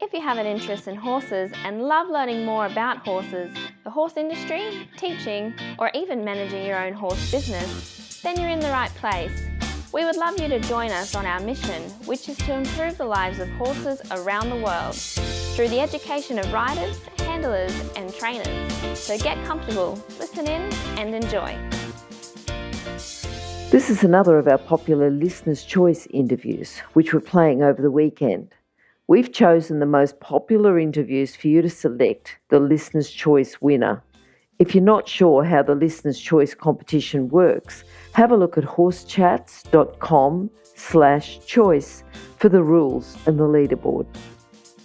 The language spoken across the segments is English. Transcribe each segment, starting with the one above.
If you have an interest in horses and love learning more about horses, the horse industry, teaching, or even managing your own horse business, then you're in the right place. We would love you to join us on our mission, which is to improve the lives of horses around the world through the education of riders, handlers, and trainers. So get comfortable, listen in, and enjoy. This is another of our popular Listener's Choice interviews, which we're playing over the weekend. We've chosen the most popular interviews for you to select the Listener's Choice winner. If you're not sure how the Listener's Choice competition works, have a look at horsechats.com/choice for the rules and the leaderboard.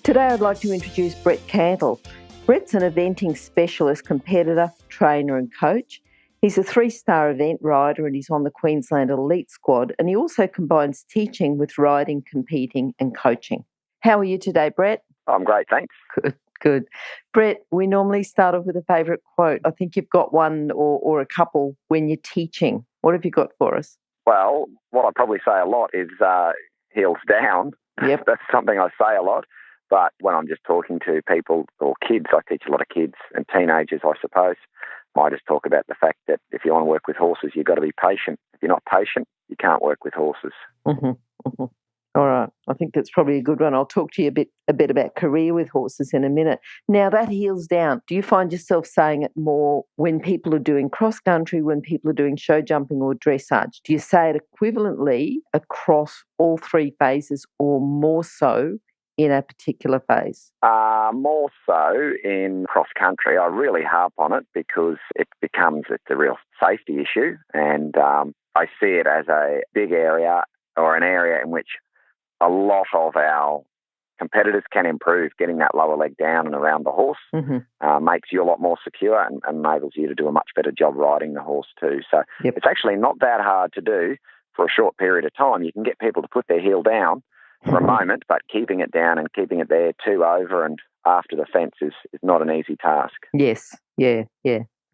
Today I'd like to introduce Brett Cantle. Brett's an eventing specialist, competitor, trainer and coach. He's a 3-star event rider and he's on the Queensland Elite Squad, and he also combines teaching with riding, competing and coaching. How are you today, Brett? I'm great, thanks. Good. Brett, we normally start off with a favourite quote. I think you've got one or a couple when you're teaching. What have you got for us? Well, what I probably say a lot is heels down. Yep. That's something I say a lot. But when I'm just talking to people or kids, I teach a lot of kids and teenagers, I suppose, I just talk about the fact that if you want to work with horses, you've got to be patient. If you're not patient, you can't work with horses. All right. I think that's probably a good one. I'll talk to you a bit about career with horses in a minute. Now, that heels down, do you find yourself saying it more when people are doing cross-country, when people are doing show jumping or dressage? Do you say it equivalently across all three phases or more so in a particular phase? More so in cross-country. I really harp on it because it's a real safety issue, and I see it as a big area or an area in which a lot of our competitors can improve. Getting that lower leg down and around the horse makes you a lot more secure and enables you to do a much better job riding the horse too. So It's actually not that hard to do for a short period of time. You can get people to put their heel down for a moment, but keeping it down and keeping it there too over and after the fence is not an easy task. Yes, yeah.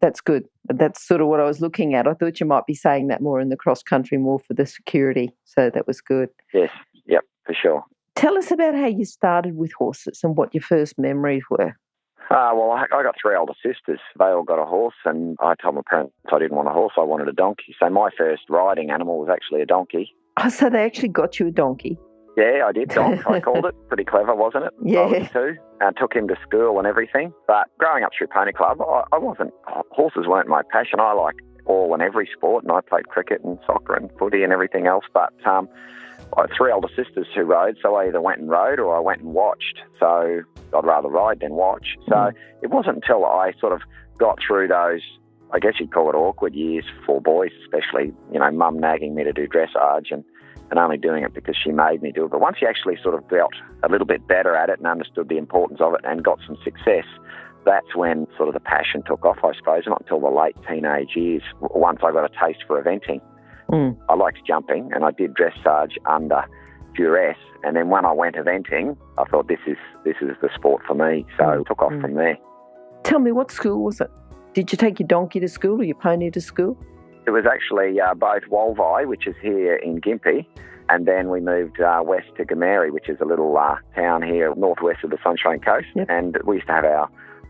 That's good. That's sort of what I was looking at. I thought you might be saying that more in the cross-country, more for the security. So that was good. Yes, yep, for sure. Tell us about how you started with horses and what your first memories were. Well, I got 3 older sisters. They all got a horse, and I told my parents I didn't want a horse, I wanted a donkey. So my first riding animal was actually a donkey. Oh, so they actually got you a donkey? Yeah, I did. Donk, I called it. Pretty clever, wasn't it? Yeah. I was too. I took him to school and everything. But growing up through Pony Club, horses weren't my passion. I like all and every sport, and I played cricket and soccer and footy and everything else. But I had 3 older sisters who rode, so I either went and rode or I went and watched. So I'd rather ride than watch. So it wasn't until I sort of got through those, I guess you'd call it awkward years for boys, especially, mum nagging me to do dressage and only doing it because she made me do it. But once you actually sort of got a little bit better at it and understood the importance of it and got some success, that's when sort of the passion took off, I suppose, not until the late teenage years, once I got a taste for eventing. I liked jumping and I did dressage under duress, and then when I went eventing, I thought this is the sport for me, so it took off from there. Tell me, what school was it? Did you take your donkey to school or your pony to school? It was actually both Wolvi, which is here in Gympie, and then we moved west to Gameri, which is a little town here northwest of the Sunshine Coast. Yep. And we used to have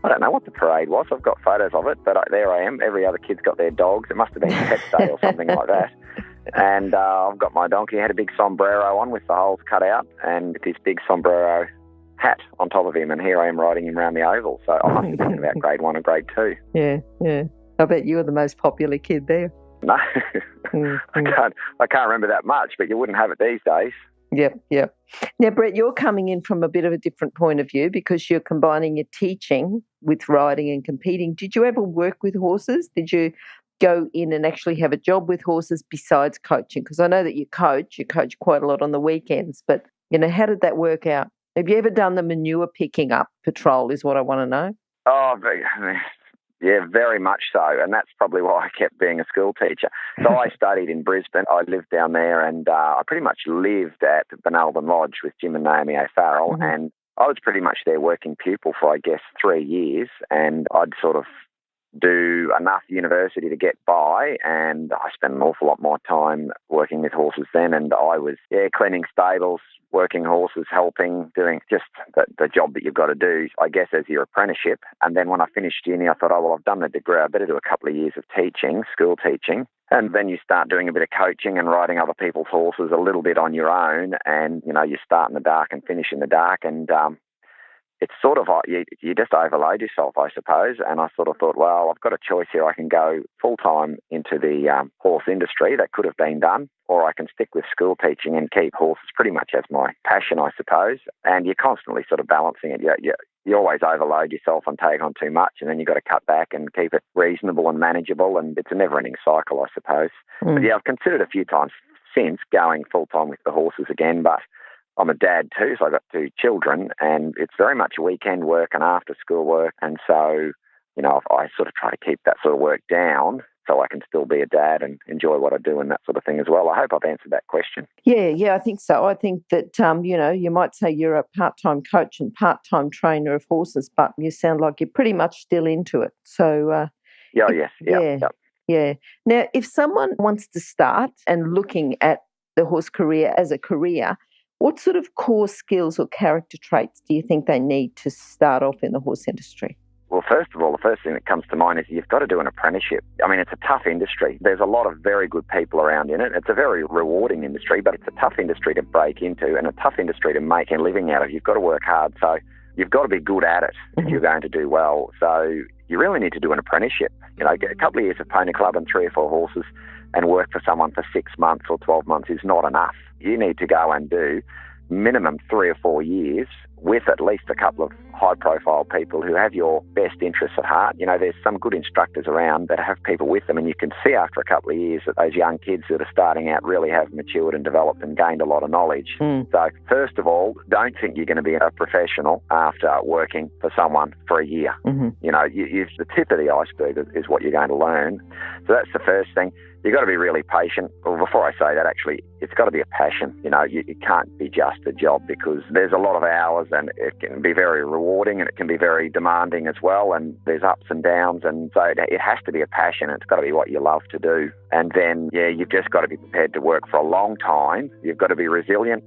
I don't know what the parade was. I've got photos of it, but there I am. Every other kid's got their dogs. It must have been Pet Day or something like that. And I've got my donkey. He had a big sombrero on with the holes cut out and this big sombrero hat on top of him, and here I am riding him around the oval. So I must have been about grade 1 or grade 2. Yeah. I bet you were the most popular kid there. No, I can't remember that much, but you wouldn't have it these days. Yep. Now, Brett, you're coming in from a bit of a different point of view because you're combining your teaching with riding and competing. Did you ever work with horses? Did you go in and actually have a job with horses besides coaching? Because I know that you coach quite a lot on the weekends, but, how did that work out? Have you ever done the manure picking up patrol is what I want to know? Oh, yeah, very much so, and that's probably why I kept being a school teacher. So I studied in Brisbane. I lived down there, and I pretty much lived at Benalbin Lodge with Jim and Naomi O'Farrell, and I was pretty much their working pupil for, I guess, 3 years, and I'd sort of do enough university to get by, and I spent an awful lot more time working with horses then, and I was cleaning stables, working horses, helping, doing just the job that you've got to do, I guess, as your apprenticeship. And then when I finished uni, I thought, I've done the degree, I better do a couple of years of teaching, school teaching. And then you start doing a bit of coaching and riding other people's horses a little bit on your own, and, you start in the dark and finish in the dark, and it's sort of like you just overload yourself, I suppose. And I sort of thought, well, I've got a choice here. I can go full-time into the horse industry. That could have been done. Or I can stick with school teaching and keep horses pretty much as my passion, I suppose. And you're constantly sort of balancing it. You always overload yourself and take on too much, and then you've got to cut back and keep it reasonable and manageable. And it's a never-ending cycle, I suppose. But I've considered a few times since going full-time with the horses again, but I'm a dad too, so I've got 2 children, and it's very much weekend work and after school work. And so, I sort of try to keep that sort of work down so I can still be a dad and enjoy what I do and that sort of thing as well. I hope I've answered that question. Yeah, I think so. I think that, you might say you're a part-time coach and part-time trainer of horses, but you sound like you're pretty much still into it. So, yes. Yeah. Now, if someone wants to start and looking at the horse career as a career, what sort of core skills or character traits do you think they need to start off in the horse industry? Well, first of all, the first thing that comes to mind is you've got to do an apprenticeship. I mean, it's a tough industry. There's a lot of very good people around in it. It's a very rewarding industry, but it's a tough industry to break into and a tough industry to make a living out of. You've got to work hard, so you've got to be good at it if you're going to do well. So you really need to do an apprenticeship. Get a couple of years of pony club and 3 or 4 horses and work for someone for 6 months or 12 months is not enough. You need to go and do minimum 3 or 4 years with at least a couple of high-profile people who have your best interests at heart. There's some good instructors around that have people with them, and you can see after a couple of years that those young kids that are starting out really have matured and developed and gained a lot of knowledge. So, first of all, don't think you're going to be a professional after working for someone for a year. The tip of the iceberg is what you're going to learn. So that's the first thing. You've got to be really patient. Well, before I say that, actually, it's got to be a passion. You can't be just a job, because there's a lot of hours and it can be very rewarding and it can be very demanding as well, and there's ups and downs, and so it has to be a passion. It's got to be what you love to do. And then, you've just got to be prepared to work for a long time. You've got to be resilient,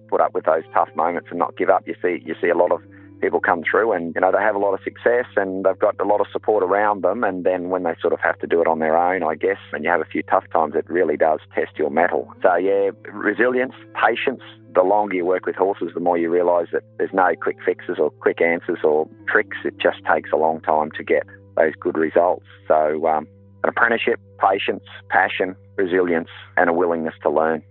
put up with those tough moments and not give up. You see a lot of people come through and, they have a lot of success and they've got a lot of support around them. And then when they sort of have to do it on their own, I guess, and you have a few tough times, it really does test your mettle. So, resilience, patience. The longer you work with horses, the more you realise that there's no quick fixes or quick answers or tricks. It just takes a long time to get those good results. So, an apprenticeship, patience, passion, resilience, and a willingness to learn.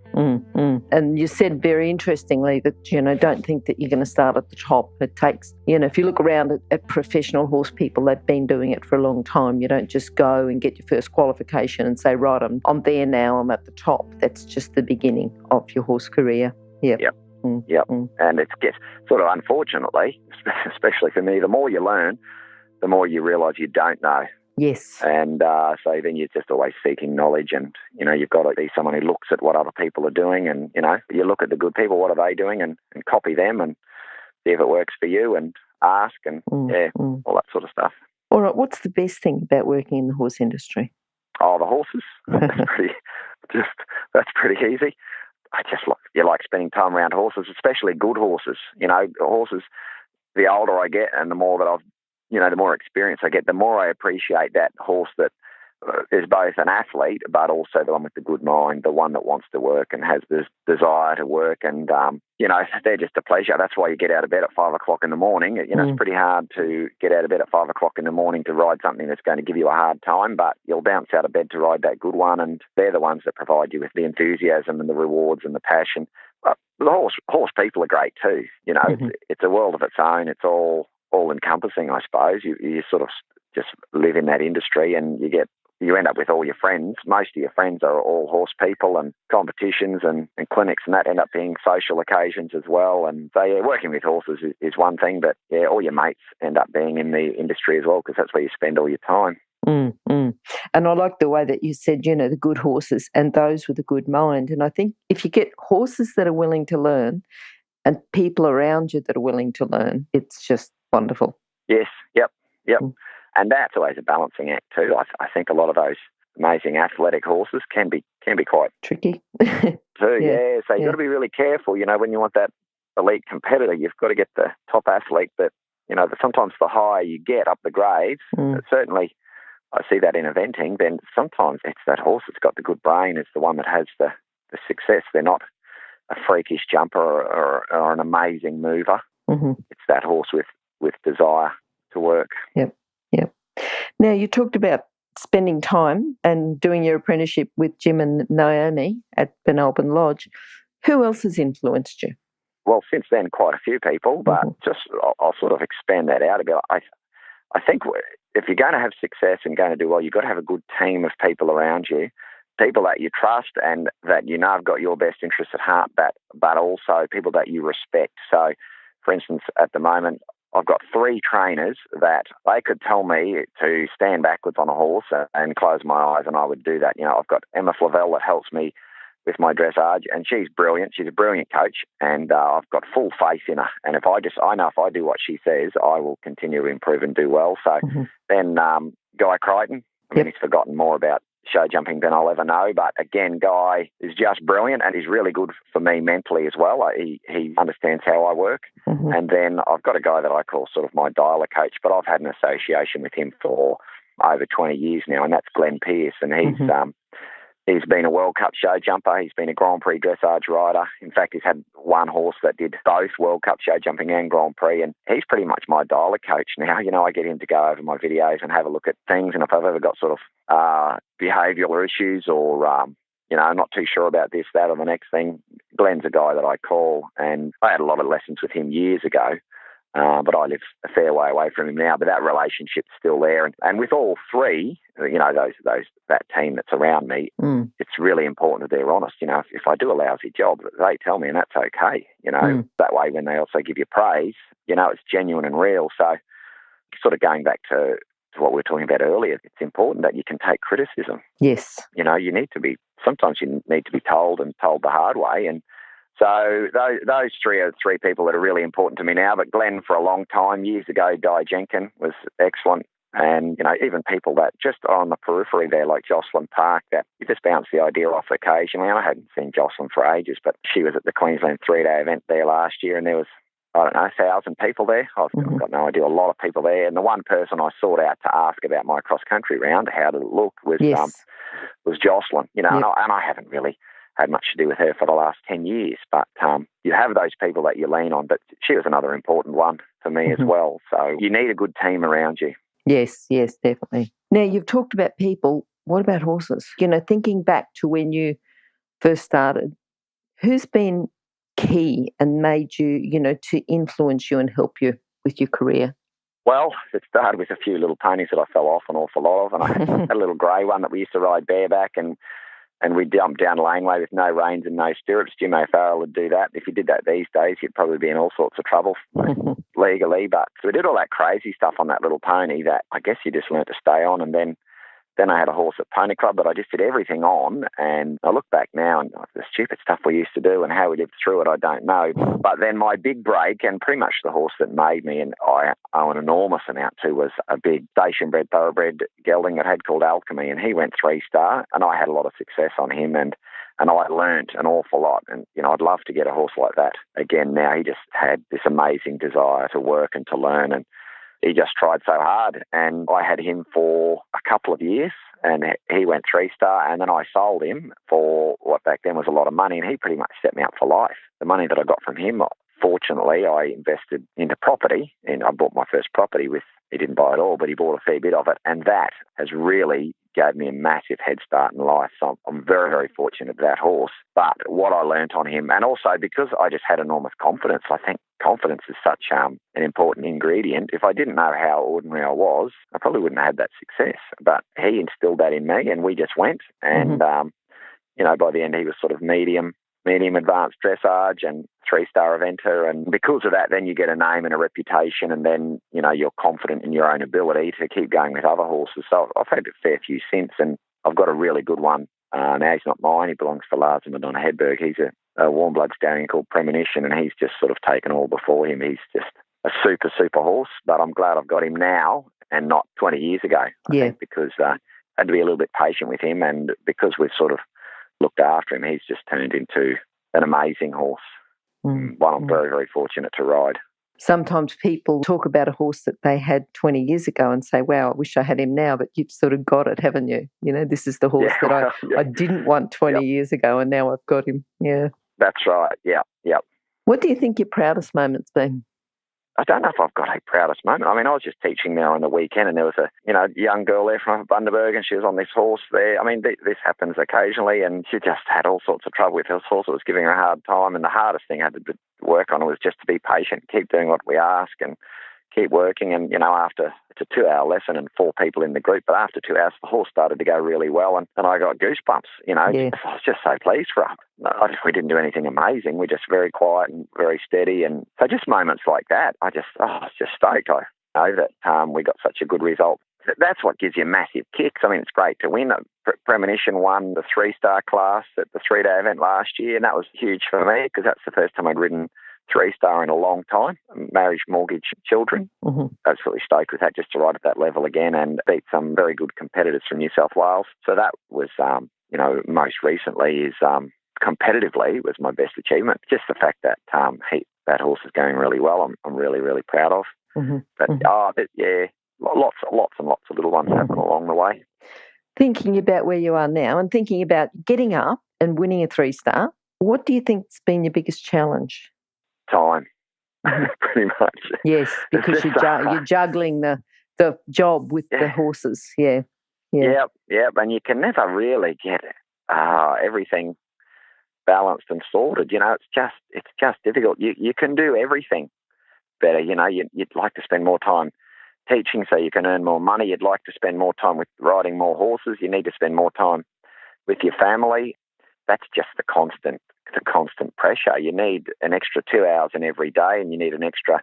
And you said very interestingly that, don't think that you're going to start at the top. It takes, if you look around at professional horse people, they've been doing it for a long time. You don't just go and get your first qualification and say, right, I'm there now, I'm at the top. That's just the beginning of your horse career. Yep. And it gets sort of, unfortunately, especially for me, the more you learn, the more you realise you don't know. Yes. And so then you're just always seeking knowledge, and, you've got to be someone who looks at what other people are doing, and, you look at the good people, what are they doing, and copy them and see if it works for you, and ask and, all that sort of stuff. All right, what's the best thing about working in the horse industry? Oh, the horses. That's pretty easy. You like spending time around horses, especially good horses. Horses, the older I get and the more that the more experience I get, the more I appreciate that horse that is both an athlete, but also the one with the good mind, the one that wants to work and has this desire to work. And, they're just a pleasure. That's why you get out of bed at 5 o'clock in the morning. It's pretty hard to get out of bed at 5 o'clock in the morning to ride something that's going to give you a hard time, but you'll bounce out of bed to ride that good one. And they're the ones that provide you with the enthusiasm and the rewards and the passion. But the horse people are great too. It's a world of its own. It's all encompassing, I suppose. You sort of just live in that industry, and you end up with all your friends. Most of your friends are all horse people, and competitions and clinics, and that end up being social occasions as well. And so, working with horses is one thing, but all your mates end up being in the industry as well, because that's where you spend all your time. And I like the way that you said, the good horses and those with a good mind. And I think if you get horses that are willing to learn and people around you that are willing to learn, it's just wonderful. Yes, yep. And that's always a balancing act too. I think a lot of those amazing athletic horses can be quite tricky too. Yeah. So you've got to be really careful. When you want that elite competitor, you've got to get the top athlete. But sometimes the higher you get up the grades, certainly I see that in eventing. Then sometimes it's that horse that's got the good brain. It's the one that has the success. They're not a freakish jumper or an amazing mover. Mm-hmm. It's that horse with desire to work. Yep. Now, you talked about spending time and doing your apprenticeship with Jim and Naomi at Penalpin Lodge. Who else has influenced you? Well, since then, quite a few people, but just I'll sort of expand that out a bit. I think if you're going to have success and going to do well, you've got to have a good team of people around you, people that you trust and that have got your best interests at heart, but also people that you respect. So, for instance, at the moment, I've got 3 trainers that they could tell me to stand backwards on a horse and close my eyes, and I would do that. I've got Emma Flavel that helps me with my dressage, and she's brilliant. She's a brilliant coach, and I've got full faith in her. And I know if I do what she says, I will continue to improve and do well. So then Guy Crichton, he's forgotten more about show jumping than I'll ever know. But again, Guy is just brilliant, and he's really good for me mentally as well. He understands how I work. And then I've got a guy that I call sort of my dialer coach, but I've had an association with him for over 20 years now, and that's Glenn Pearce. And he's been a World Cup show jumper. He's been a Grand Prix dressage rider. In fact, he's had one horse that did both World Cup show jumping and Grand Prix, and he's pretty much my dialer coach now. I get him to go over my videos and have a look at things, and if I've ever got sort of behavioural issues or, I'm not too sure about this, that, or the next thing, Glenn's a guy that I call, and I had a lot of lessons with him years ago. But I live a fair way away from him now, but that relationship's still there. And with all 3, that team that's around me, it's really important that they're honest. If I do a lousy job, they tell me, and that's okay. That way when they also give you praise, it's genuine and real. So sort of going back to what we were talking about earlier, it's important that you can take criticism. Yes. Sometimes you need to be told the hard way. And so those 3 are 3 people that are really important to me now. But Glenn, for a long time, years ago, Guy Jenkin was excellent. And, even people that just are on the periphery there, like Jocelyn Park, that you just bounce the idea off occasionally. I hadn't seen Jocelyn for ages, but she was at the Queensland 3-day event there last year, and there was, 1,000 people there. I've got no idea, a lot of people there. And the one person I sought out to ask about my cross-country round, how did it look, was Jocelyn. And I haven't really had much to do with her for the last 10 years. But you have those people that you lean on. But she was another important one for me as well. So you need a good team around you. Yes, definitely. Now, you've talked about people. What about horses? Thinking back to when you first started, who's been key and made you, to influence you and help you with your career? Well, it started with a few little ponies that I fell off an awful lot of. And I had a little grey one that we used to ride bareback, and we jumped down laneway with no reins and no stirrups. Jim O'Farrell would do that. If you did that these days, you'd probably be in all sorts of trouble legally. But we did all that crazy stuff on that little pony that I guess you just learnt to stay on. And then I had a horse at Pony Club that I just did everything on. And I look back now and the stupid stuff we used to do and how we lived through it, I don't know. But then my big break, and pretty much the horse that made me, and I owe an enormous amount to, was a big station-bred thoroughbred gelding that I had called Alchemy, and he went 3-star, and I had a lot of success on him, and I learnt an awful lot. And, I'd love to get a horse like that again now. He just had this amazing desire to work and to learn, and he just tried so hard. And I had him for a couple of years, and he went 3-star, and then I sold him for what back then was a lot of money, and he pretty much set me up for life. The money that I got from him, fortunately, I invested into property, and I bought my first property with, he didn't buy it all, but he bought a fair bit of it, and that has really gave me a massive head start in life. So I'm very, very fortunate with that horse. But what I learnt on him, and also because I just had enormous confidence, I think confidence is such an important ingredient. If I didn't know how ordinary I was, I probably wouldn't have had that success. But he instilled that in me, and we just went. And, by the end, he was sort of medium advanced dressage and 3-star eventer. And because of that, then you get a name and a reputation, and then, you're confident in your own ability to keep going with other horses. So I've had a fair few since, and I've got a really good one. Now he's not mine. He belongs to Lars and Madonna Hedberg. He's a warm blood stallion called Premonition, and he's just sort of taken all before him. He's just a super, super horse, but I'm glad I've got him now. and not 20 years ago, I think, because I had to be a little bit patient with him, and because we've sort of looked after him, he's just turned into an amazing horse, one I'm very, very fortunate to ride. Sometimes people talk about a horse that they had 20 years ago and say, wow, I wish I had him now, but you've sort of got it, haven't you? You know, this is the horse that I didn't want 20 years ago, and now I've got him. Yeah. That's right, yeah. What do you think your proudest moment's been? I don't know if I've got a proudest moment. I mean, I was just teaching there on the weekend, and there was a young girl there from Bundaberg, and she was on this horse there. I mean, this happens occasionally, and she just had all sorts of trouble with this horse. It was giving her a hard time, and the hardest thing I had to work on was just to be patient, keep doing what we ask, and keep working. And, after it's a 2-hour lesson and 4 people in the group, but after 2 hours, the horse started to go really well, and I got goosebumps, I was just so pleased for her. We didn't do anything amazing. We're just very quiet and very steady. And so just moments like that, I was just stoked. I know that we got such a good result. That's what gives you massive kicks. I mean, it's great to win. Premonition won the 3-star class at the 3-day event last year, and that was huge for me because that's the first time I'd ridden 3-star in a long time, marriage, mortgage, children. Absolutely stoked with that, just to ride at that level again and beat some very good competitors from New South Wales. So that was, most recently is competitively was my best achievement. Just the fact that that horse is going really well, I'm really, really proud of. But lots and lots of little ones happen along the way. Thinking about where you are now and thinking about getting up and winning a 3-star, what do you think's been your biggest challenge? Time, pretty much. Yes, because you're juggling the job with the horses. Yeah. Yep. And you can never really get everything balanced and sorted. It's just difficult. You can do everything better. You'd like to spend more time teaching so you can earn more money. You'd like to spend more time with riding more horses. You need to spend more time with your family. That's just the constant pressure. You need an extra 2 hours in every day, and you need an extra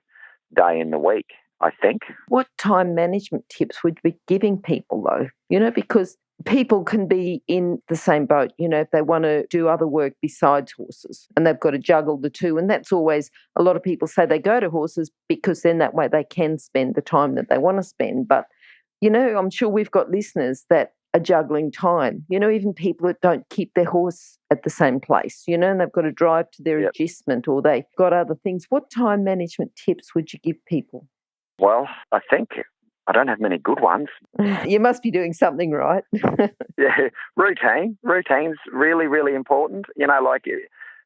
day in the week, I think. What time management tips would you be giving people, though? Because people can be in the same boat, if they want to do other work besides horses, and they've got to juggle the two. And that's always, a lot of people say they go to horses because then that way they can spend the time that they want to spend. But, I'm sure we've got listeners that are juggling time, even people that don't keep their horse at the same place, and they've got to drive to their adjustment, or they've got other things. What time management tips would you give people? Well, I think I don't have many good ones. You must be doing something right. Routine's really, really important. Like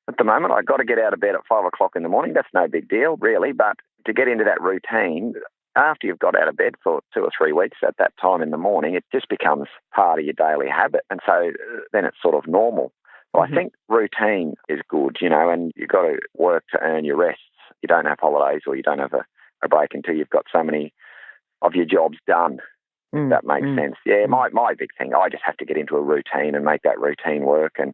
at the moment, I've got to get out of bed at 5 o'clock in the morning. That's no big deal, really. But to get into that routine, after you've got out of bed for 2 or 3 weeks at that time in the morning, it just becomes part of your daily habit. And so then it's sort of normal. So I think routine is good, and you've got to work to earn your rests. You don't have holidays, or you don't have a break until you've got so many of your jobs done, if that makes sense. Yeah, my big thing, I just have to get into a routine and make that routine work. And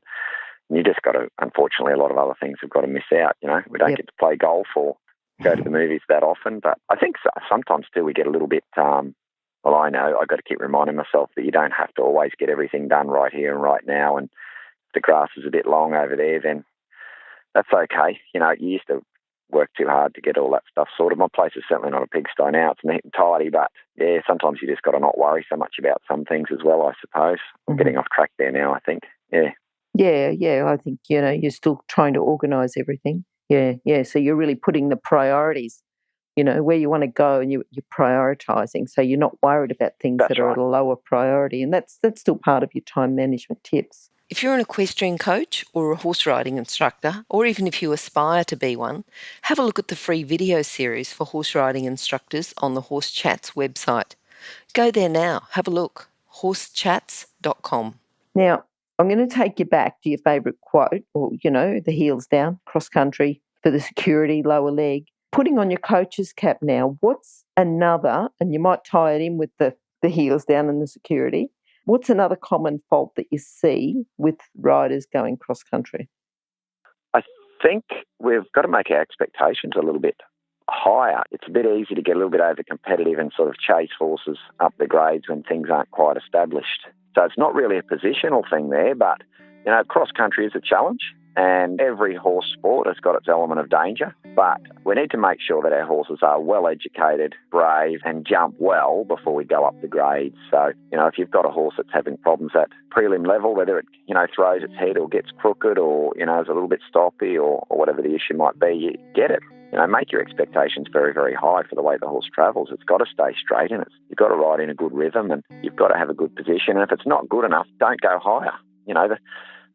you just got to, unfortunately, a lot of other things have got to miss out. We don't get to play golf or go to the movies that often. But I think sometimes too we get a little bit, I know I've got to keep reminding myself that you don't have to always get everything done right here and right now. And if the grass is a bit long over there, then that's okay. You used to work too hard to get all that stuff sorted. My place is certainly not a pigsty now. It's neat and tidy, but sometimes you just got to not worry so much about some things as well, I suppose. I'm getting off track there now, I think. Yeah, I think, you're still trying to organise everything. Yeah. So you're really putting the priorities, where you want to go, and you're prioritising. So you're not worried about things that are at a lower priority. And that's still part of your time management tips. If you're an equestrian coach or a horse riding instructor, or even if you aspire to be one, have a look at the free video series for horse riding instructors on the Horse Chats website. Go there now, have a look, horsechats.com. Now, I'm going to take you back to your favourite quote, or, the heels down, cross country for the security, lower leg. Putting on your coach's cap now, what's another, and you might tie it in with the heels down and the security, what's another common fault that you see with riders going cross country? I think we've got to make our expectations a little bit higher. It's a bit easy to get a little bit over competitive and sort of chase horses up the grades when things aren't quite established. So it's not really a positional thing there, but, cross country is a challenge. And every horse sport has got its element of danger, but we need to make sure that our horses are well educated, brave, and jump well before we go up the grades. So, if you've got a horse that's having problems at prelim level, whether it, throws its head or gets crooked or, is a little bit stoppy or whatever the issue might be, you get it. Make your expectations very, very high for the way the horse travels. It's got to stay straight and you've got to ride in a good rhythm and you've got to have a good position. And if it's not good enough, don't go higher.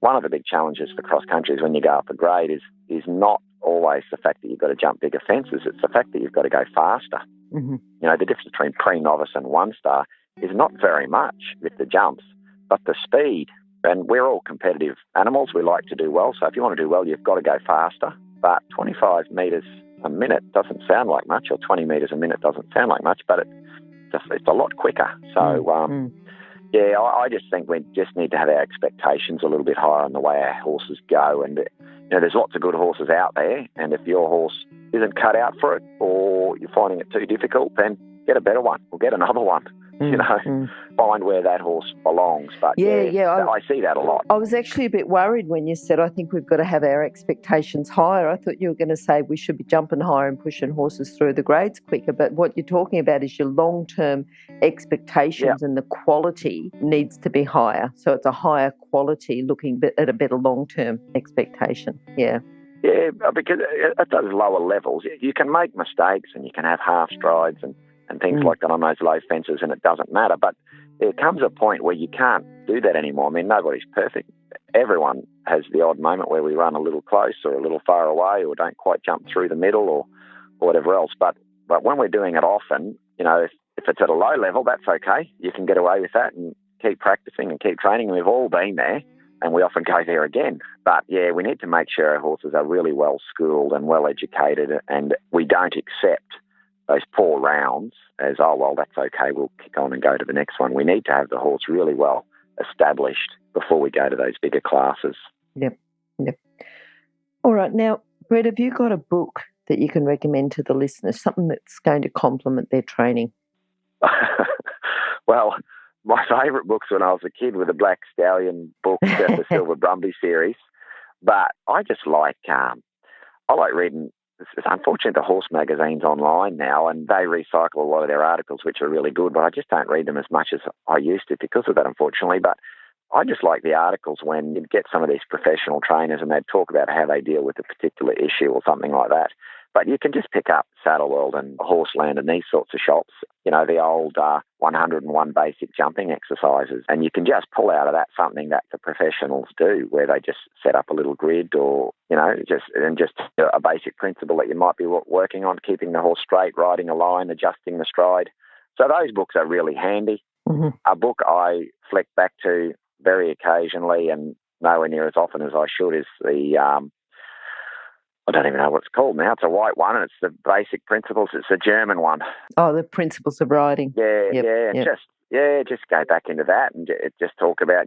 One of the big challenges for cross country is when you go up a grade is not always the fact that you've got to jump bigger fences. It's the fact that you've got to go faster. Mm-hmm. The difference between pre-novice and one-star is not very much with the jumps, but the speed. And we're all competitive animals. We like to do well. So if you want to do well, you've got to go faster. But 25 metres a minute doesn't sound like much, or 20 metres a minute doesn't sound like much, but it's a lot quicker. So, yeah, I just think we just need to have our expectations a little bit higher on the way our horses go. And, there's lots of good horses out there. And if your horse isn't cut out for it or you're finding it too difficult, then get a better one or get another one. Find where that horse belongs. But I see that a lot. I was actually a bit worried when you said, I think we've got to have our expectations higher. I thought you were going to say we should be jumping higher and pushing horses through the grades quicker. But what you're talking about is your long-term expectations and the quality needs to be higher. So it's a higher quality looking at a better long-term expectation. Yeah. Yeah, because at those lower levels, you can make mistakes and you can have half strides and things like that on those low fences, and it doesn't matter. But there comes a point where you can't do that anymore. I mean, nobody's perfect. Everyone has the odd moment where we run a little close or a little far away or don't quite jump through the middle or whatever else. But when we're doing it often, if it's at a low level, that's okay. You can get away with that and keep practicing and keep training. We've all been there, and we often go there again. But, yeah, we need to make sure our horses are really well schooled and well educated, and we don't accept those poor rounds as, oh, well, that's okay, we'll kick on and go to the next one. We need to have the horse really well established before we go to those bigger classes. Yep. All right. Now, Brett, have you got a book that you can recommend to the listeners, something that's going to complement their training? Well, my favourite books when I was a kid were the Black Stallion books, the Silver Brumby series. But I just like, I like reading. It's unfortunate the horse magazine's online now and they recycle a lot of their articles, which are really good, but I just don't read them as much as I used to because of that, unfortunately. But I just like the articles when you get some of these professional trainers and they'd talk about how they deal with a particular issue or something like that. But you can just pick up Saddle World and Horseland and these sorts of shops, the old 101 basic jumping exercises. And you can just pull out of that something that the professionals do, where they just set up a little grid or, just a basic principle that you might be working on, keeping the horse straight, riding a line, adjusting the stride. So those books are really handy. Mm-hmm. A book I flick back to very occasionally and nowhere near as often as I should is the... I don't even know what it's called now. It's a white one, and it's the basic principles. It's a German one. Oh, the principles of riding. Just go back into that and just talk about,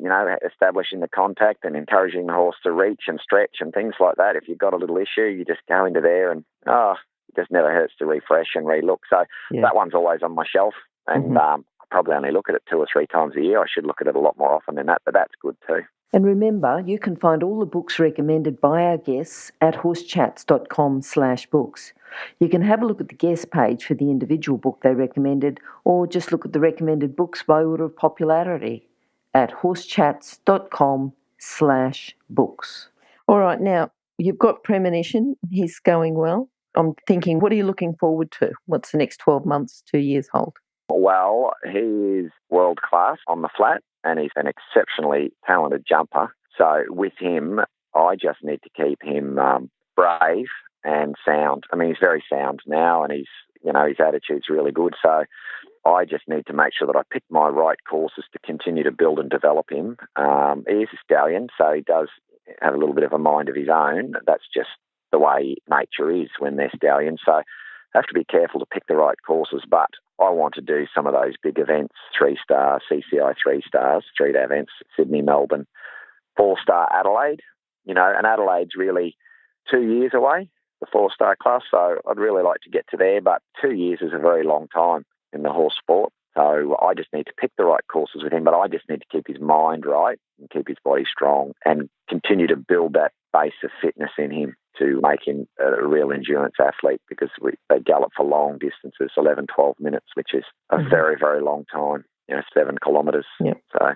establishing the contact and encouraging the horse to reach and stretch and things like that. If you've got a little issue, you just go into there and, it just never hurts to refresh and relook. So that one's always on my shelf, and I probably only look at it 2 or 3 times a year. I should look at it a lot more often than that, but that's good too. And remember, you can find all the books recommended by our guests at horsechats.com/books. You can have a look at the guest page for the individual book they recommended, or just look at the recommended books by order of popularity at horsechats.com/books. All right, now, you've got Premonition. He's going well. I'm thinking, what are you looking forward to? What's the next 12 months, 2 years hold? Well, he is world class on the flat, and he's an exceptionally talented jumper. So with him, I just need to keep him brave and sound. I mean, he's very sound now, and his attitude's really good. So I just need to make sure that I pick my right courses to continue to build and develop him. He is a stallion, so he does have a little bit of a mind of his own. That's just the way nature is when they're stallions. So I have to be careful to pick the right courses, but I want to do some of those big events, 3-star, CCI 3-stars, 3-day events, Sydney, Melbourne, 4-star Adelaide. And Adelaide's really 2 years away, the 4-star class, so I'd really like to get to there, but 2 years is a very long time in the horse sport. So I just need to pick the right courses with him, but I just need to keep his mind right and keep his body strong and continue to build that base of fitness in him to make him a real endurance athlete, because they gallop for long distances, 11, 12 minutes, which is a very, very long time, 7 kilometres. Yep. So,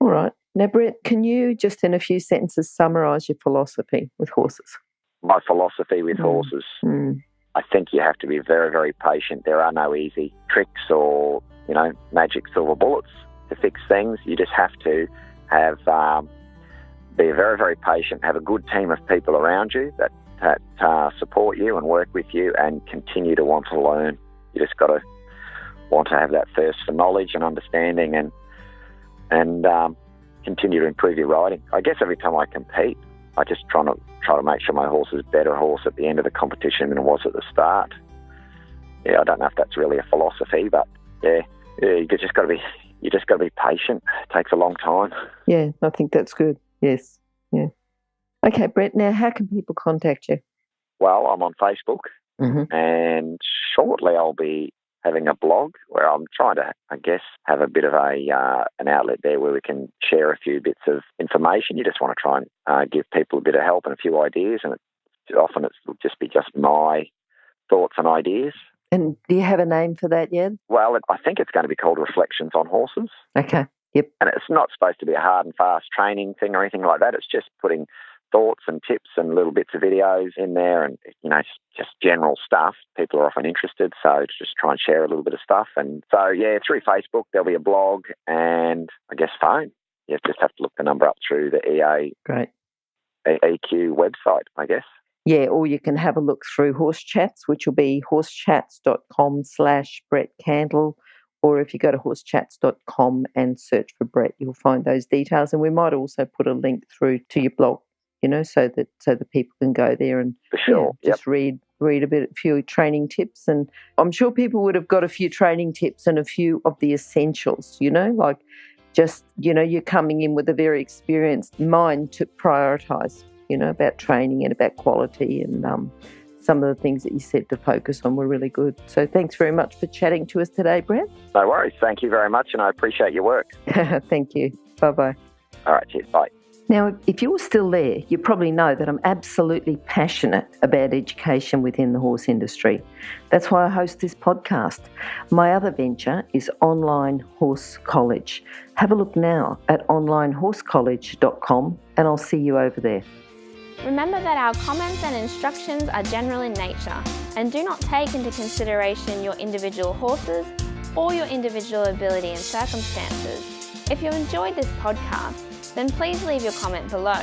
all right. Now, Brett, can you just in a few sentences summarise your philosophy with horses? My philosophy with horses, I think you have to be very, very patient. There are no easy tricks or, magic silver bullets to fix things. You just have to have be very, very patient, have a good team of people around you that support you and work with you and continue to want to learn. You just got to want to have that thirst for knowledge and understanding and continue to improve your riding. I guess every time I compete, I just try to make sure my horse is a better horse at the end of the competition than it was at the start. Yeah, I don't know if that's really a philosophy, but you just got to be patient. It takes a long time. Yeah, I think that's good. Yes. Yeah. Okay, Brett, now how can people contact you? Well, I'm on Facebook, and shortly I'll be having a blog where I'm trying to, I guess, have a bit of an outlet there where we can share a few bits of information. You just want to try and give people a bit of help and a few ideas, and often it'll just be just my thoughts and ideas. And do you have a name for that yet? Well, I think it's going to be called Reflections on Horses. Okay, yep. And it's not supposed to be a hard and fast training thing or anything like that. It's just putting thoughts and tips and little bits of videos in there and, just general stuff. People are often interested, so just try and share a little bit of stuff. And so, through Facebook, there'll be a blog and, I guess, phone. You just have to look the number up through the EQ website, I guess. Yeah, or you can have a look through Horse Chats, which will be horsechats.com/Brett Cantle, or if you go to horsechats.com and search for Brett, you'll find those details. And we might also put a link through to your blog, so that people can go there and for sure. Just read a few training tips. And I'm sure people would have got a few training tips and a few of the essentials, like just, you're coming in with a very experienced mind to prioritise, about training and about quality, and some of the things that you said to focus on were really good. So thanks very much for chatting to us today, Brett. No worries. Thank you very much, and I appreciate your work. Thank you. Bye-bye. All right, cheers. Bye. Now, if you're still there, you probably know that I'm absolutely passionate about education within the horse industry. That's why I host this podcast. My other venture is Online Horse College. Have a look now at onlinehorsecollege.com and I'll see you over there. Remember that our comments and instructions are general in nature and do not take into consideration your individual horses or your individual ability and circumstances. If you enjoyed this podcast, then please leave your comment below.